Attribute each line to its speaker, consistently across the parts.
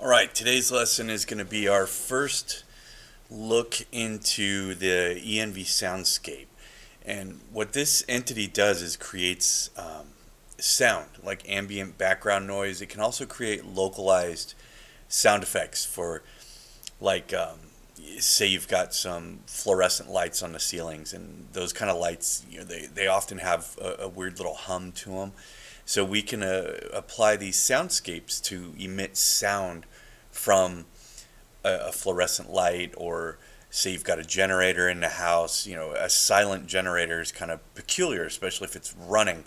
Speaker 1: All right, today's lesson is going to be our first look into the ENV Soundscape. And what this entity does is creates sound, like ambient background noise. It can also create localized sound effects for, like, say you've got some fluorescent lights on the ceilings, and those kind of lights, they often have a weird little hum to them. So we can apply these soundscapes to emit sound from a fluorescent light, or say you've got a generator in the house. A silent generator is kind of peculiar, especially if it's running.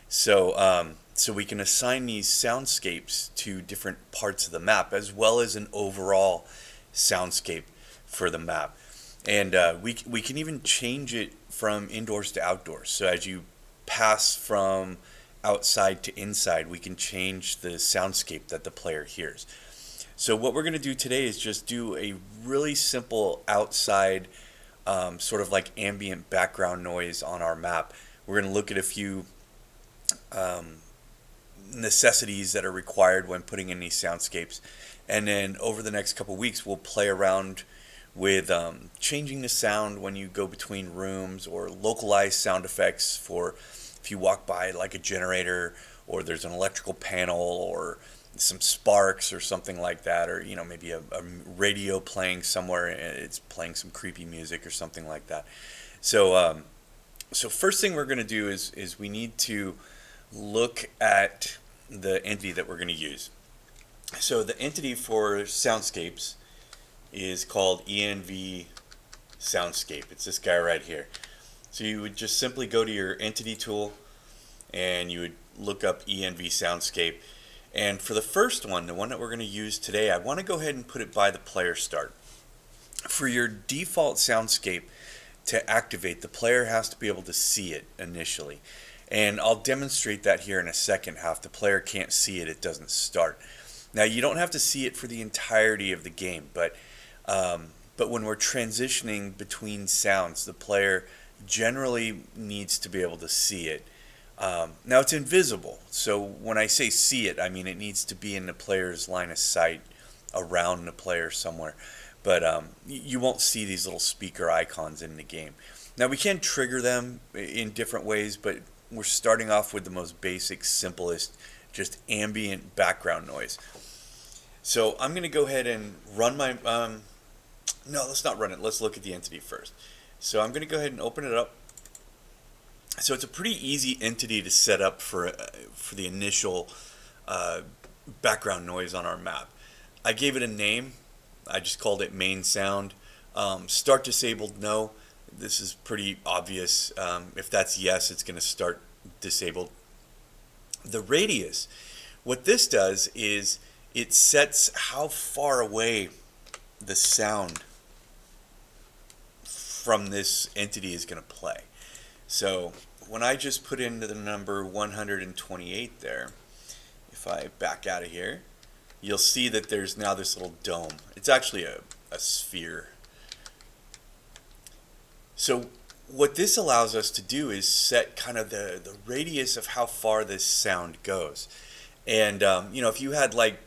Speaker 1: So we can assign these soundscapes to different parts of the map, as well as an overall soundscape for the map. And we can even change it from indoors to outdoors. So as you pass from outside to inside, we can change the soundscape that the player hears. So what we're going to do today is just do a really simple outside, sort of like ambient background noise on our map. We're going to look at a few necessities that are required when putting in these soundscapes. And then over the next couple weeks, we'll play around with changing the sound when you go between rooms, or localized sound effects for if you walk by like a generator, or there's an electrical panel, or some sparks or something like that, or maybe a radio playing somewhere and it's playing some creepy music or something like that. So first thing we're going to do is we need to look at the entity that we're going to use. So the entity for Soundscapes is called ENV Soundscape. It's this guy right here. So you would just simply go to your entity tool and you would look up ENV Soundscape. And for the first one, the one that we're going to use today, I want to go ahead and put it by the player start. For your default soundscape to activate, the player has to be able to see it initially. And I'll demonstrate that here in a second, how if the player can't see it, it doesn't start. Now, you don't have to see it for the entirety of the game, but when we're transitioning between sounds, the player generally needs to be able to see it. Now, it's invisible, so when I say see it, I mean it needs to be in the player's line of sight, around the player somewhere. But you won't see these little speaker icons in the game. Now, we can trigger them in different ways, but we're starting off with the most basic, simplest, just ambient background noise. So I'm going to go ahead and run my... no, let's not run it. Let's look at the entity first. So I'm going to go ahead and open it up. So it's a pretty easy entity to set up for the initial background noise on our map. I gave it a name. I just called it main sound. Start disabled, no. This is pretty obvious. If that's yes, it's going to start disabled. The radius, what this does is it sets how far away the sound from this entity is going to play. So when I just put in the number 128 there, if I back out of here, you'll see that there's now this little dome. It's actually a sphere. So what this allows us to do is set kind of the radius of how far this sound goes. And, if you had like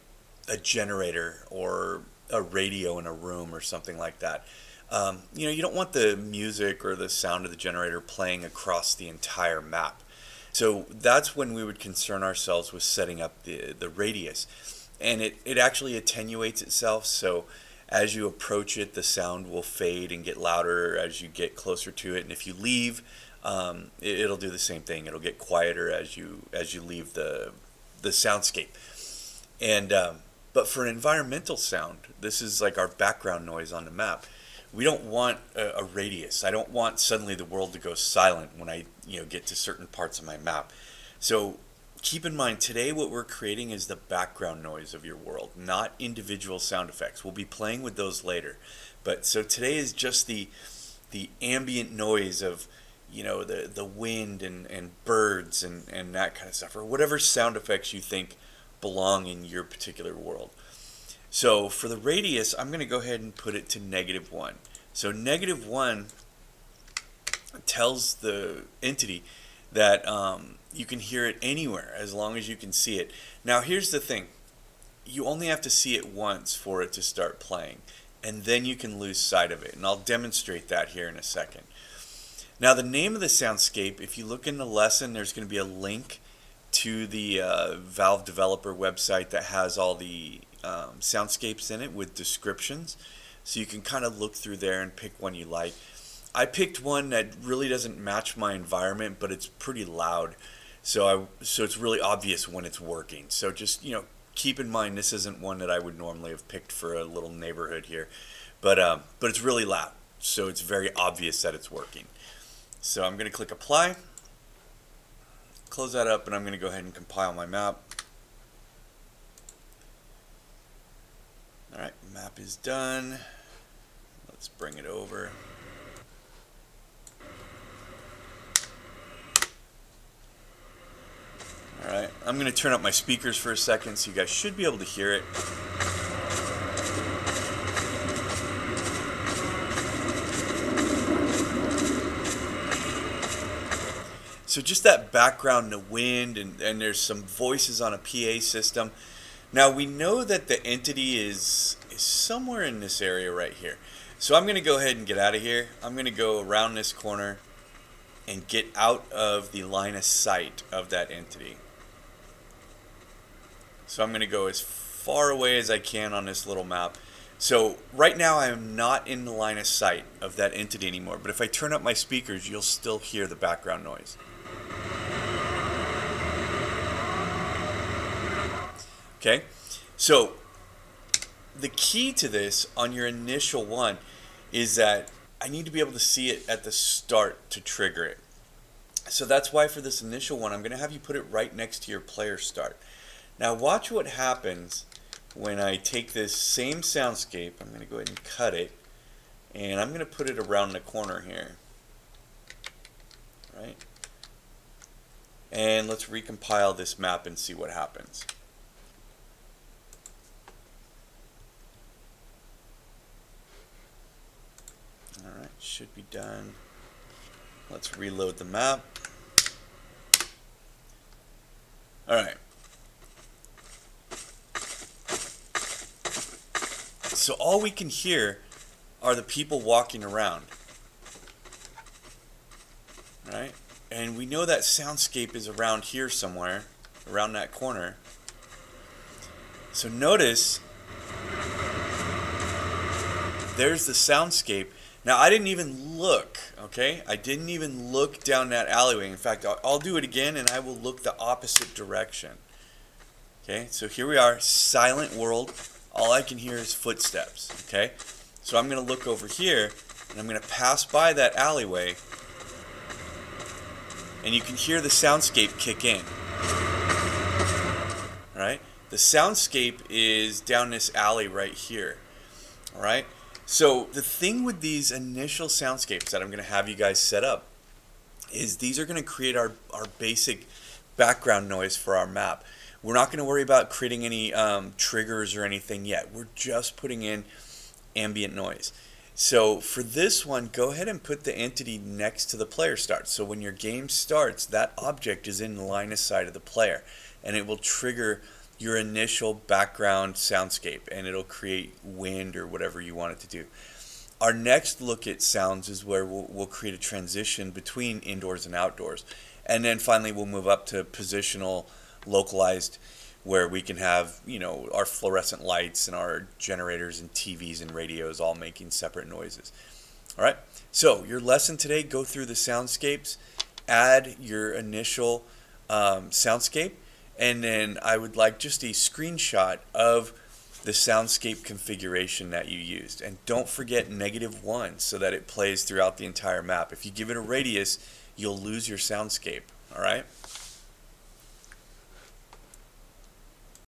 Speaker 1: a generator or a radio in a room or something like that, you don't want the music or the sound of the generator playing across the entire map. So that's when we would concern ourselves with setting up the radius. And it actually attenuates itself, so as you approach it, the sound will fade and get louder as you get closer to it. And if you leave, it'll do the same thing. It'll get quieter as you leave the soundscape. And but for an environmental sound, this is like our background noise on the map. We don't want a radius. I don't want suddenly the world to go silent when I get to certain parts of my map. So keep in mind, today what we're creating is the background noise of your world, not individual sound effects. We'll be playing with those later. But so today is just the ambient noise of the wind and birds and that kind of stuff, or whatever sound effects you think belong in your particular world. So for the radius, I'm going to go ahead and put it to -1. So -1 tells the entity that you can hear it anywhere as long as you can see it. Now here's the thing. you only have to see it once for it to start playing, and then you can lose sight of it. And I'll demonstrate that here in a second. Now, the name of the soundscape, if you look in the lesson, there's going to be a link to the Valve developer website that has all the soundscapes in it with descriptions. So you can kind of look through there and pick one you like. I picked one that really doesn't match my environment, but it's pretty loud. So it's really obvious when it's working. So just, keep in mind this isn't one that I would normally have picked for a little neighborhood here. But it's really loud. So it's very obvious that it's working. So I'm going to click apply. Close that up, and I'm going to go ahead and compile my map. Alright, map is done. Let's bring it over. Alright, I'm going to turn up my speakers for a second so you guys should be able to hear it. So just that background, the wind, and there's some voices on a PA system. Now we know that the entity is somewhere in this area right here. So I'm going to go ahead and get out of here. I'm going to go around this corner and get out of the line of sight of that entity. So I'm going to go as far away as I can on this little map. So right now I am not in the line of sight of that entity anymore. But if I turn up my speakers, you'll still hear the background noise. Okay, so the key to this on your initial one is that I need to be able to see it at the start to trigger it. So that's why for this initial one, I'm going to have you put it right next to your player start. Now watch what happens when I take this same soundscape. I'm going to go ahead and cut it, and I'm going to put it around the corner here. Right? And let's recompile this map and see what happens. Alright, should be done. Let's reload the map. Alright. So all we can hear are the people walking around. Right? And we know that soundscape is around here somewhere, around that corner. So notice, there's the soundscape. Now I didn't even look, okay? I didn't even look down that alleyway. In fact, I'll do it again and I will look the opposite direction. Okay, so here we are, silent world. All I can hear is footsteps, okay? So I'm going to look over here and I'm going to pass by that alleyway. And you can hear the soundscape kick in. Alright? The soundscape is down this alley right here. Alright? So the thing with these initial soundscapes that I'm going to have you guys set up is these are going to create our basic background noise for our map. We're not going to worry about creating any triggers or anything yet. We're just putting in ambient noise. So for this one, go ahead and put the entity next to the player start. So when your game starts, that object is in the line of sight of the player, and it will trigger your initial background soundscape, and it'll create wind or whatever you want it to do. Our next look at sounds is where we'll create a transition between indoors and outdoors. And then finally we'll move up to positional, localized, where we can have, our fluorescent lights and our generators and TVs and radios all making separate noises. All right, so your lesson today, go through the soundscapes, add your initial soundscape, and then I would like just a screenshot of the soundscape configuration that you used. And don't forget -1 so that it plays throughout the entire map. If you give it a radius, you'll lose your soundscape. All right?